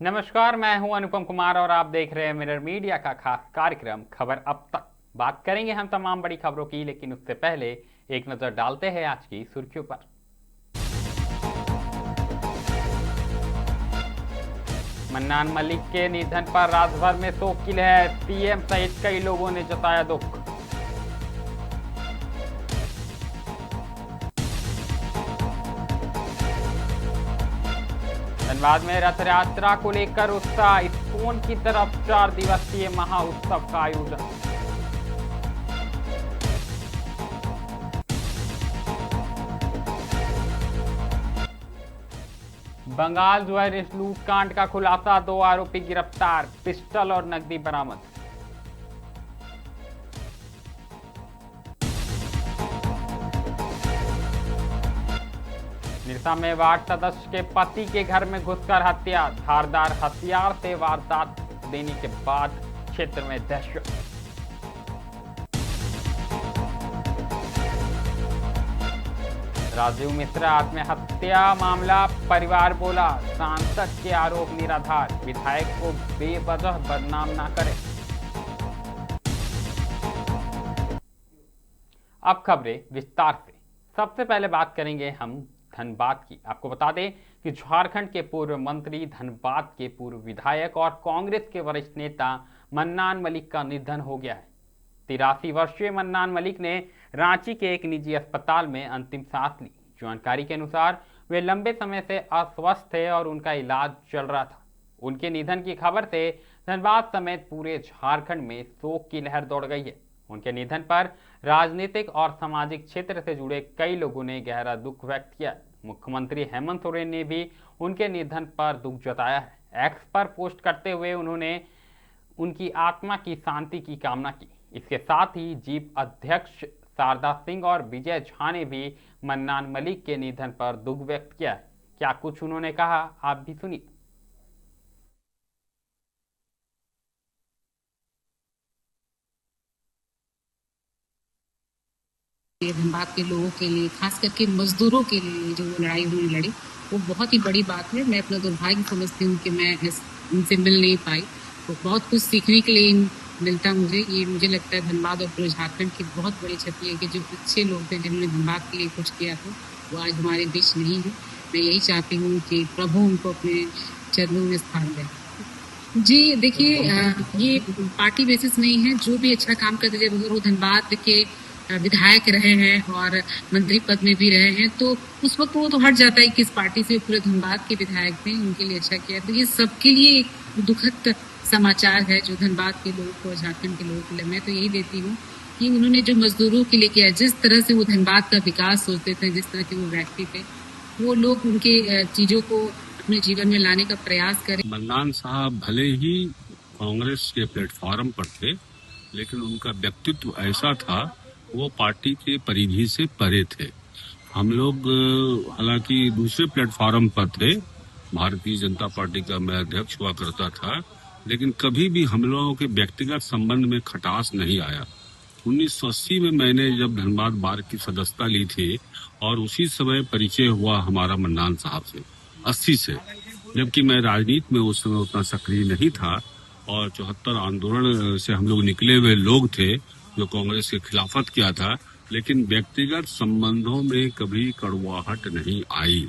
नमस्कार, मैं हूं अनुपम कुमार और आप देख रहे हैं मिरर मीडिया का खास कार्यक्रम खबर अब तक। बात करेंगे हम तमाम बड़ी खबरों की, लेकिन उससे पहले एक नजर डालते हैं आज की सुर्खियों पर। मन्नान मलिक के निधन पर राज्यभर में शोक की लहर, सीएम सहित कई लोगों ने जताया दुख। धनबाद में रथ यात्रा को लेकर उत्साह, इस्कॉन की तरफ 4 दिवसीय महाउत्सव का आयोजन। बंगाल ज्वेलरी लूटकांड का खुलासा, 2 आरोपी गिरफ्तार, पिस्टल और नकदी बरामद। निरसा में वार्ड सदस्य के पति के घर में घुसकर हत्या, धारदार हथियार से वारदात देने के बाद क्षेत्र में दहशत। राजीव मिश्रा आत्महत्या मामला, परिवार बोला सांसद के आरोप निराधार, विधायक को बेवजह बदनाम ना करें। अब खबरें विस्तार से। सबसे पहले बात करेंगे हम धनबाद की। आपको बता दें कि झारखंड के पूर्व मंत्री, धनबाद के पूर्व विधायक और कांग्रेस के वरिष्ठ नेता मन्नान मलिक का निधन हो गया है। 83 वर्षीय मन्नान मलिक ने रांची के एक निजी अस्पताल में अंतिम सांस ली। जानकारी के अनुसार वे लंबे समय से अस्वस्थ थे और उनका इलाज चल रहा था। उनके निधन की खबर से धनबाद समेत पूरे झारखंड में शोक की लहर दौड़ गई है। उनके निधन पर राजनीतिक और सामाजिक क्षेत्र से जुड़े कई लोगों ने गहरा दुख व्यक्त किया। मुख्यमंत्री हेमंत सोरेन ने भी उनके निधन पर दुख जताया है। एक्स पर पोस्ट करते हुए उन्होंने उनकी आत्मा की शांति की कामना की। इसके साथ ही जीप अध्यक्ष शारदा सिंह और विजय झा ने भी मन्नान मलिक के निधन पर दुख व्यक्त किया है। क्या कुछ उन्होंने कहा, आप भी सुनिए। धनबाद के लोगों के लिए, खास करके मजदूरों के लिए जो लड़ाई उन्होंने लड़ी, वो बहुत ही बड़ी बात है। मैं अपना दुर्भाग्य समझती हूँ कि मैं इनसे मिल नहीं पाई। तो बहुत कुछ सीखने के लिए मिलता मुझे। ये मुझे लगता है धनबाद और पूरे झारखंड की बहुत बड़ी क्षति है कि जो अच्छे लोग थे जिन्होंने धनबाद के लिए कुछ किया था, वो आज हमारे बीच नहीं है। मैं यही चाहती हूँ कि प्रभु उनको अपने चरणों में स्थान दे। जी देखिए, ये पार्टी बेसिस नहीं है। जो भी अच्छा काम करते थे, वो धनबाद के विधायक रहे हैं और मंत्री पद में भी रहे हैं, तो उस वक्त वो तो हट जाता है किस पार्टी से। पूरे धनबाद के विधायक थे, उनके लिए अच्छा किया। तो ये सबके लिए एक दुखद समाचार है जो धनबाद के लोगों को, झारखंड के लोगों के लिए। मैं तो यही देती हूँ कि उन्होंने जो मजदूरों के लिए किया, जिस तरह से वो धनबाद का विकास सोचते थे, जिस तरह के वो व्यक्ति थे, वो लोग उनके चीजों को अपने जीवन में लाने का प्रयास करें। मन्नान साहब भले ही कांग्रेस के प्लेटफॉर्म पर थे, लेकिन उनका व्यक्तित्व ऐसा था, वो पार्टी के परिधि से परे थे। हम लोग हालांकि दूसरे प्लेटफॉर्म पर थे, भारतीय जनता पार्टी का मैं अध्यक्ष हुआ करता था, लेकिन कभी भी हम लोगों के व्यक्तिगत संबंध में खटास नहीं आया। 1980 में मैंने जब धनबाद बार की सदस्यता ली थी और उसी समय परिचय हुआ हमारा मन्नान साहब से, 80 से, जबकि मैं राजनीति में उस समय उतना सक्रिय नहीं था और 74 आंदोलन से हम लोग निकले हुए लोग थे जो कांग्रेस के खिलाफत किया था, लेकिन व्यक्तिगत संबंधों में कभी कड़वाहट नहीं आई।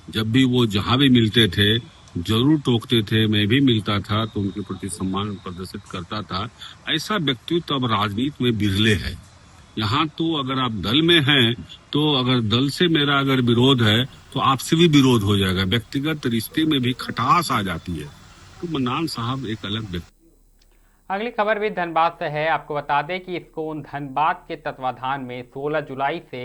जब भी वो जहां भी मिलते थे जरूर टोकते थे, मैं भी मिलता था तो उनके प्रति सम्मान प्रदर्शित करता था। ऐसा व्यक्तित्व अब राजनीति में बिरले है। यहाँ तो अगर आप दल में हैं तो अगर दल से मेरा अगर विरोध है तो आपसे भी विरोध हो जाएगा। व्यक्तिगत रिश्ते में भी खटास आ जाती है। तो मन्नान साहब एक अलग व्यक्ति। अगली खबर भी धनबाद से है। आपको बता दें कि इस्कॉन धनबाद के तत्वाधान में 16 जुलाई से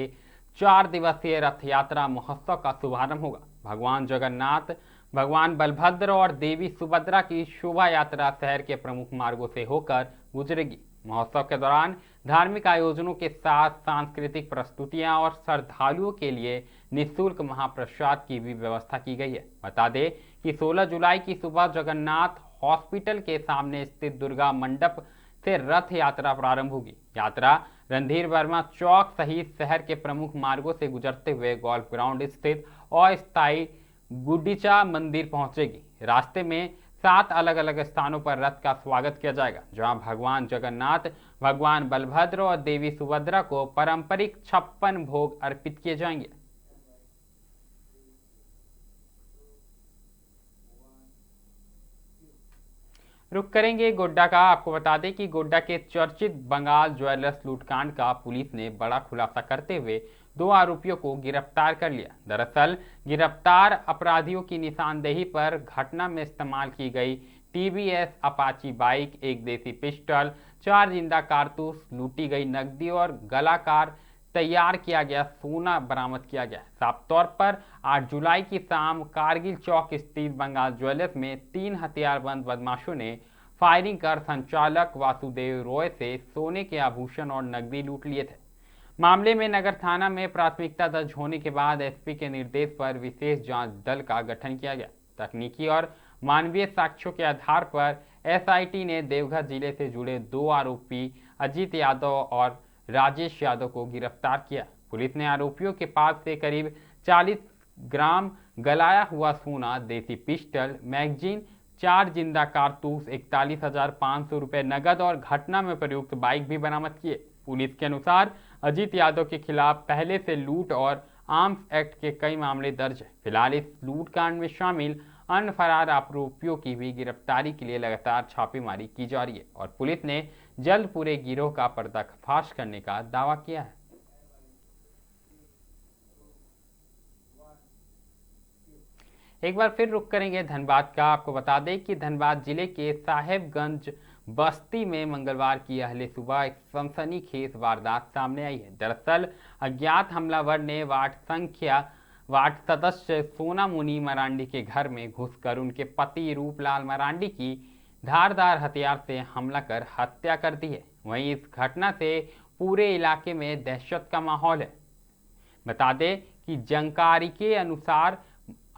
4 दिवसीय रथ यात्रा महोत्सव का शुभारंभ होगा। भगवान जगन्नाथ, भगवान बलभद्र और देवी सुभद्रा की शोभा यात्रा शहर के प्रमुख मार्गों से होकर गुजरेगी। महोत्सव के दौरान धार्मिक आयोजनों के साथ सांस्कृतिक प्रस्तुतियां और श्रद्धालुओं के लिए निःशुल्क महाप्रसाद की भी व्यवस्था की गई है। बता दें कि 16 जुलाई की सुबह जगन्नाथ हॉस्पिटल के सामने स्थित दुर्गा मंडप से रथ यात्रा प्रारंभ होगी। यात्रा रणधीर वर्मा चौक सहित शहर के प्रमुख मार्गों से गुजरते हुए गोल्फ ग्राउंड स्थित अस्थायी गुंडीचा मंदिर पहुंचेगी। रास्ते में 7 अलग अलग स्थानों पर रथ का स्वागत किया जाएगा, जहां भगवान जगन्नाथ, भगवान बलभद्र और देवी सुभद्रा को पारंपरिक 56 भोग अर्पित किए जाएंगे। रुक करेंगे गोड्डा का। आपको बता दें कि गोड्डा के चर्चित बंगाल ज्वेलर्स लूटकांड का पुलिस ने बड़ा खुलासा करते हुए 2 आरोपियों को गिरफ्तार कर लिया। दरअसल गिरफ्तार अपराधियों की निशानदेही पर घटना में इस्तेमाल की गई टीवीएस अपाची बाइक, एक देसी पिस्टल, 4 जिंदा कारतूस, लूटी गई नकदी और गलाकार तैयार किया गया सोना बरामद किया गया। साफ तौर पर 8 जुलाई की शाम कारगिल चौक स्थित बंगाल ज्वेलर्स में 3 हथियारबंद बदमाशों ने फायरिंग कर संचालक वासुदेव रॉय से सोने के आभूषण और नकदी लूट लिए थे। मामले में नगर थाना में प्राथमिकता दर्ज होने के बाद एसपी के निर्देश पर विशेष जांच दल का गठन किया गया। तकनीकी और मानवीय साक्ष्यों के आधार पर एसआईटी ने देवघर जिले से जुड़े 2 आरोपी अजीत यादव और राजेश यादव को गिरफ्तार किया। पुलिस ने आरोपियों के पास से करीब 40 ग्राम गलाया हुआ सोना, देसी पिस्टल, मैगजीन, 4 जिंदा कारतूस, 41,500 रुपए नगद और घटना में प्रयुक्त बाइक भी बरामद किए। पुलिस के अनुसार अजीत यादव के खिलाफ पहले से लूट और आर्म्स एक्ट के कई मामले दर्ज है। फिलहाल इस लूटकांड में शामिल अन्य फरार आरोपियों की भी गिरफ्तारी के लिए लगातार छापेमारी की जा रही है और पुलिस ने जल्द पूरे गिरोह का पर्दाफाश करने का दावा किया है। एक बार फिर रुक करेंगे धनबाद का। आपको बता दें कि धनबाद जिले के साहेबगंज बस्ती में मंगलवार की अहले सुबह एक सनसनीखेज वारदात सामने आई है। दरअसल अज्ञात हमलावर ने वार्ड सदस्य सोना मुनि मरांडी के घर में घुसकर उनके पति रूपलाल मरांडी की धारदार हथियार से हमला कर हत्या कर दी है। वहीं इस घटना से पूरे इलाके में दहशत का माहौल है। बता दें कि जानकारी के अनुसार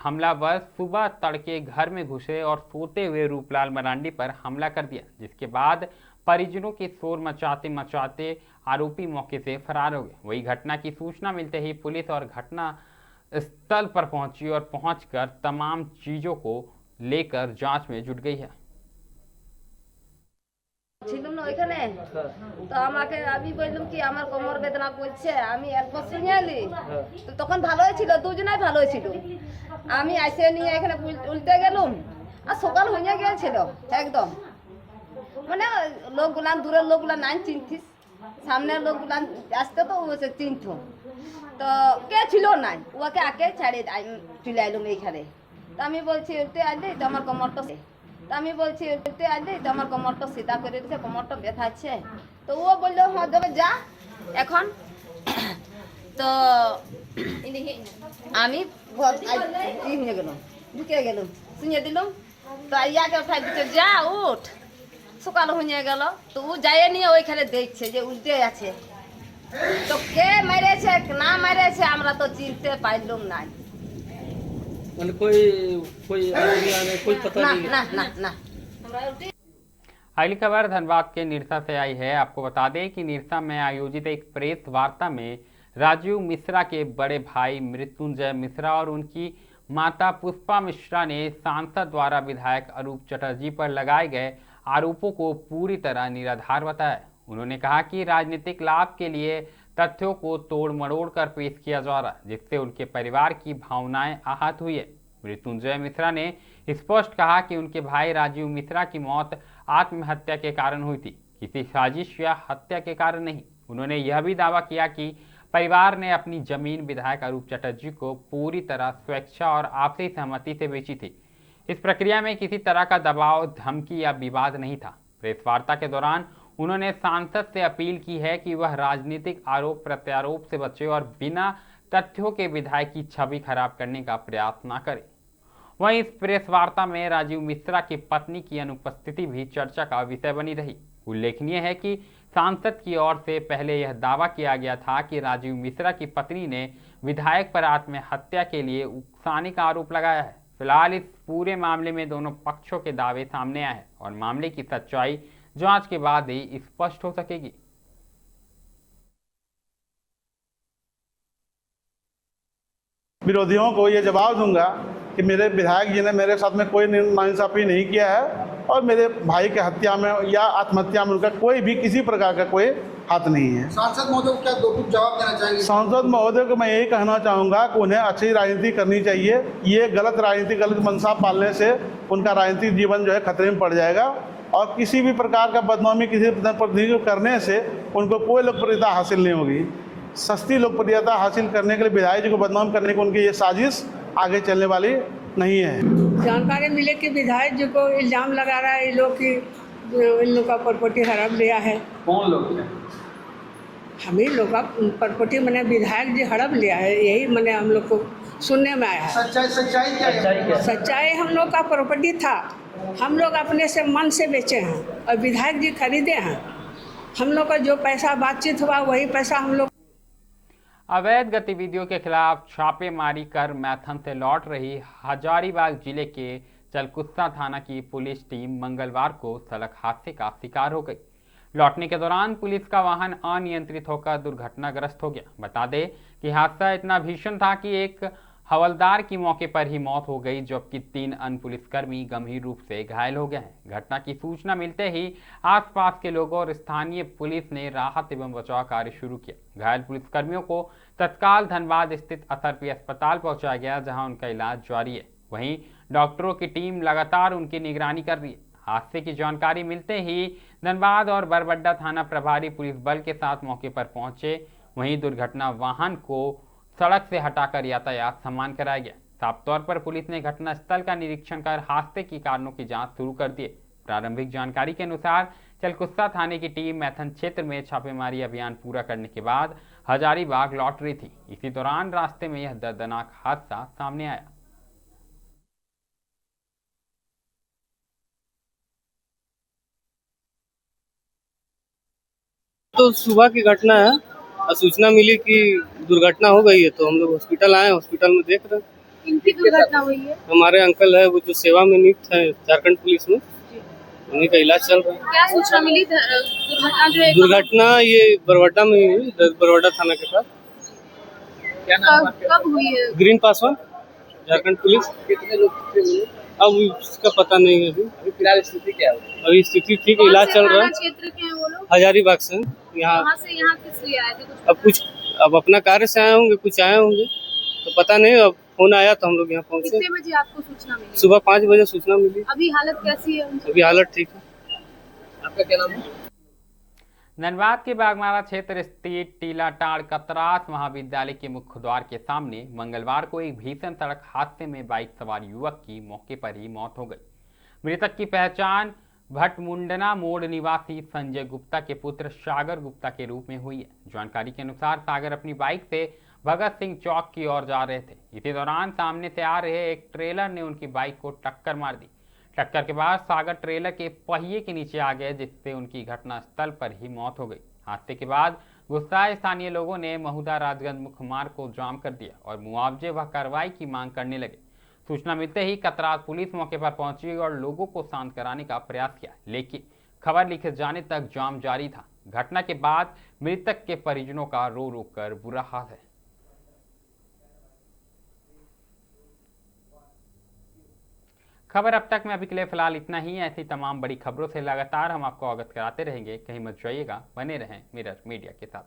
हमलावर सुबह तड़के घर में घुसे और सोते हुए रूपलाल मरांडी पर हमला कर दिया, जिसके बाद परिजनों के शोर मचाते मचाते आरोपी मौके से फरार हो गए। वही घटना की सूचना मिलते ही पुलिस और घटना स्थल पर पहुंची और पहुंचकर तमाम चीजों को लेकर जांच में जुट गई है। ছিলাম না ওইখানে তো আমাকে আমি বললাম কি আমার কোমর বেদনা করছে, আমি অল্প শুনিয়ালি তো তখন ভালোই ছিল, দুজনাই ভালোই ছিল। আমি এসে নিয়ে এখানে উল্টে গেলাম আর সকাল হয়ে গিয়েছিল একদম, মানে লোকগুলান দূরের লোকগুলা নাই চিনতিস, সামনের লোকগুলান আসতে তো ওসে চিনতো, তো কে ছিল নাই ওকে আগে ছাড়ে চলে আইলাম এইখানে। তো আমি বলছি উল্টে আইলে তো আমার কোমরটা, তো আমি বলছি উল্টে আইলে তো আমার কোমরটা সিধা করে দিচ্ছে, কোমরটা ব্যথাচ্ছে। তো ও বললো হ্যাঁ দেবে যা এখন। তো আমি হয়ে গেলাম, ঢুকে গেলাম, শুনিয়ে দিলাম। তো ইয়াকে উঠাই দিচ্ছে যা উঠ, সকাল হয়ে গেল। তো ও যায় নিয়ে ওইখানে দেখছে যে উল্টে আছে, তো কে মেরেছে না মেরেছে আমরা তো চিনতে পারলাম না। মানে कोई पता ना नहीं। ना ना ना अगली खबर धनबाद के निरसा से आई है। आपको बता दें कि निरसा में आयोजित एक प्रेस वार्ता में राजीव मिश्रा के बड़े भाई मृत्युंजय मिश्रा और उनकी माता पुष्पा मिश्रा ने सांसद द्वारा विधायक अरूप चटर्जी पर लगाए गए आरोपों को पूरी तरह निराधार बताया। उन्होंने कहा कि राजनीतिक लाभ के लिए तथ्यों को तोड़ मरोड़ कर पेश किया जा रहा, जिससे उनके परिवार की भावनाएं आहत हुई है। मृत्युंजय मिश्रा ने स्पष्ट कहा कि उनके भाई राजीव मिश्रा की मौत आत्महत्या के कारण हुई थी, किसी साजिश या हत्या के कारण नहीं। उन्होंने यह भी दावा किया कि परिवार ने अपनी जमीन विधायक अरूप चटर्जी को पूरी तरह स्वेच्छा और आपसी सहमति से बेची थी। इस प्रक्रिया में किसी तरह का दबाव, धमकी या विवाद नहीं था। प्रेस वार्ता के दौरान उन्होंने सांसद से अपील की है कि वह राजनीतिक आरोप प्रत्यारोप से बचे और बिना तथ्यों के विधायक की छवि खराब करने का प्रयास न करे। वहीं इस प्रेस वार्ता में राजीव मिश्रा की पत्नी की अनुपस्थिति भी चर्चा का विषय बनी रही। उल्लेखनीय है कि सांसद की ओर से पहले यह दावा किया गया था कि राजीव मिश्रा की पत्नी ने विधायक पर आत्महत्या के लिए उकसाने का आरोप लगाया है। फिलहाल इस पूरे मामले में दोनों पक्षों के दावे सामने आए हैं और मामले की सच्चाई जांच के बाद ही स्पष्ट हो सकेगी। विरोधियों को ये जवाब दूंगा कि मेरे विधायक जी ने मेरे साथ में कोई नाइंसाफ़ी नहीं किया है और मेरे भाई के हत्या में या आत्महत्या में उनका कोई भी किसी प्रकार का कोई हाथ नहीं है। सांसद महोदय को क्या दो टूक जवाब देना चाहेंगे? सांसद महोदय को मैं यही कहना चाहूँगा कि उन्हें अच्छी राजनीति करनी चाहिए। ये गलत राजनीति, गलत मनसा पालने से उनका राजनीतिक जीवन जो है खतरे में पड़ जाएगा और किसी भी प्रकार का बदनामी किसी प्रतिनिधि करने से उनको कोई लोकप्रियता हासिल नहीं होगी। सस्ती लोकप्रियता हासिल करने के लिए विधायक जी को बदनाम करने की उनकी ये साजिश आगे चलने वाली नहीं है। जानकारी मिले कि विधायक जी को इल्जाम लगा रहा है ये लोग कि इन लोग का प्रॉपर्टी हड़प लिया है। कौन लोग हैं? हम ही लोग का प्रॉपर्टी मैंने विधायक जी हड़प लिया है, यही मैंने हम लोग को सुनने में आया है। सच्चाई क्या है? सच्चाई हम लोग का प्रॉपर्टी था, हम लोग अपने से मन से बेचे हैं और विधायक जी खरीदे हैं। हम लोग का जो पैसा बातचीत हुआ वही पैसा हम लोग। अवैध गतिविधियों के खिलाफ छापेमारी कर मैथन से लौट रही हजारीबाग जिले के चलकुस्सा थाना की पुलिस टीम मंगलवार को सड़क हादसे का शिकार हो गई। लौटने के दौरान पुलिस का वाहन अनियंत्रित होकर दुर्घटनाग्रस्त हो गया। बता दें कि हादसा इतना भीषण था कि एक हवलदार की मौके पर ही मौत हो गई, जबकि 3 अन्य पुलिसकर्मी गंभीर रूप से घायल हो गए हैं। घटना की सूचना मिलते ही आसपास के लोगों और स्थानीय पुलिस ने राहत एवं बचाव कार्य शुरू किया। घायल पुलिसकर्मियों को तत्काल धनबाद स्थित असरपी अस्पताल पहुंचाया गया, जहां उनका इलाज जारी है। वहीं डॉक्टरों की टीम लगातार उनकी निगरानी कर रही है। हादसे की जानकारी मिलते ही धनबाद और बरबड्डा थाना प्रभारी पुलिस बल के साथ मौके पर पहुंचे। वहीं दुर्घटना वाहन को सड़क से हटाकर यातायात सम्मान कराया गया। साफ तौर पर पुलिस ने घटनास्थल का निरीक्षण कर हादसे के कारणों की जांच शुरू कर दी। प्रारंभिक जानकारी के अनुसार चलकुस्सा थाने की टीम मैथन क्षेत्र में छापेमारी अभियान पूरा करने के बाद हजारीबाग लौट रही थी। इसी दौरान रास्ते में यह दर्दनाक हादसा सामने आया। तो सुबह की घटना है, सूचना मिली कि दुर्घटना हो गई है तो हम लोग हॉस्पिटल आए। हॉस्पिटल में देख रहे हैं। इनकी दुर्घटना हुई है? हमारे अंकल है वो जो सेवा में नियुक्त है झारखंड पुलिस में, उन्हीं का इलाज चल रहा है। क्या सूचना मिली? दुर्घटना जो है दुर्घटना ये बरवाडा में हुई, बरवाडा थाना के पास। क्या नाम? कब हुई है? Green Paswan, Jharkhand police. कितने लोग थे? अब उसका पता नहीं है। अभी फिलहाल स्थिति क्या है? अभी स्थिति ठीक है, इलाज चल रहा है। क्षेत्र के हैं वो लोग? हजारीबाग से यहाँ। वहाँ से यहाँ किस लिए आए थे? अब अपना कार्य से आए होंगे, कुछ आए होंगे तो पता नहीं। अब फोन आया तो हम लोग यहाँ पहुँचे। कितने बजे आपको सूचना मिली? सुबह 5 बजे सूचना मिली। अभी हालत कैसी है उनकी? अभी हालत ठीक है। आपका क्या नाम है? धनबाद के बागमारा क्षेत्र स्थित टीलाटाड़ कतरास महाविद्यालय के मुख्य द्वार के सामने मंगलवार को एक भीषण सड़क हादसे में बाइक सवार युवक की मौके पर ही मौत हो गई। मृतक की पहचान भटमुंडना मोड़ निवासी संजय गुप्ता के पुत्र सागर गुप्ता के रूप में हुई है। जानकारी के अनुसार सागर अपनी बाइक से भगत सिंह चौक की ओर जा रहे थे। इसी दौरान सामने से आ रहे एक ट्रेलर ने उनकी बाइक को टक्कर मार दी। टक्कर के बाद सागर ट्रेलर के पहिए के नीचे आ गए, जिससे उनकी घटनास्थल पर ही मौत हो गई। हादसे के बाद गुस्साए स्थानीय लोगों ने महुदा राजगंज मुख्य मार्ग को जाम कर दिया और मुआवजे व कार्रवाई की मांग करने लगे। सूचना मिलते ही कतरास पुलिस मौके पर पहुंची और लोगों को शांत कराने का प्रयास किया, लेकिन खबर लिखे जाने तक जाम जारी था। घटना के बाद मृतक के परिजनों का रो रो कर बुरा हाल है। खबर अब तक में अभी के लिए फिलहाल इतना ही। ऐसी तमाम बड़ी खबरों से लगातार हम आपको अवगत कराते रहेंगे। कहीं मत जाइएगा, बने रहें मिरर मीडिया के साथ।